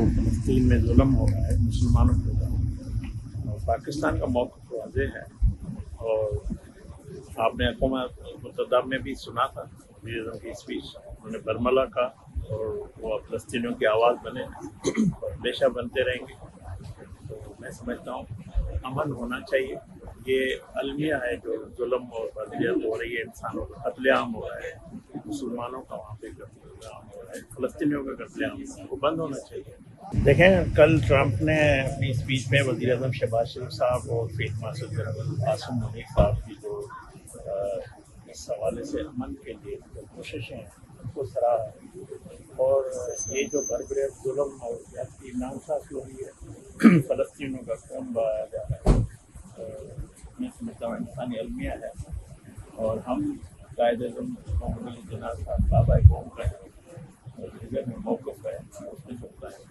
फलस्तीन में जुल्म हो रहा है मुसलमानों के ऊपर, और पाकिस्तान का मौक़िफ़ वाज़ेह है। और आपने अक़वाम मुत्तहिदा में भी सुना था वज़ीर आज़म की स्पीच, उन्होंने बरमला का, और वो फ़लस्तीनियों की आवाज़ बने और हमेशा बनते रहेंगे। तो मैं समझता हूँ अमन होना चाहिए। ये अलमिया है जो जुल्म और बदरियत हो रही है, इंसानों का कत्लेआम हो रहा है, मुसलमानों का वहाँ पे कत्लेआम हो रहा है, फ़लस्तीनियों का कत्लेआम हो रहा है, वो बंद होना चाहिए। देखें, कल ट्रंप ने अपनी स्पीच में वज़ीर आज़म शहबाज शरीफ साहब और field marshal general Asim Munir साहब की जो इस हवाले से अमन के लिए जो कोशिशें हैं उनको सराहा है। और ये जो बर्बरियत जुल्म और ज्यादती नाइंसाफ़ी हो रही है, फ़लस्तीनियों का खून बहाया जा रहा है, मैं समझता हूँ इंसानी अलमिया है। और हम कायदे-ए-आज़म मोहम्मद अली जिन्ना साहब बाबा कौम का है और जिधर में मौक़िफ़ है उसमें चलता है।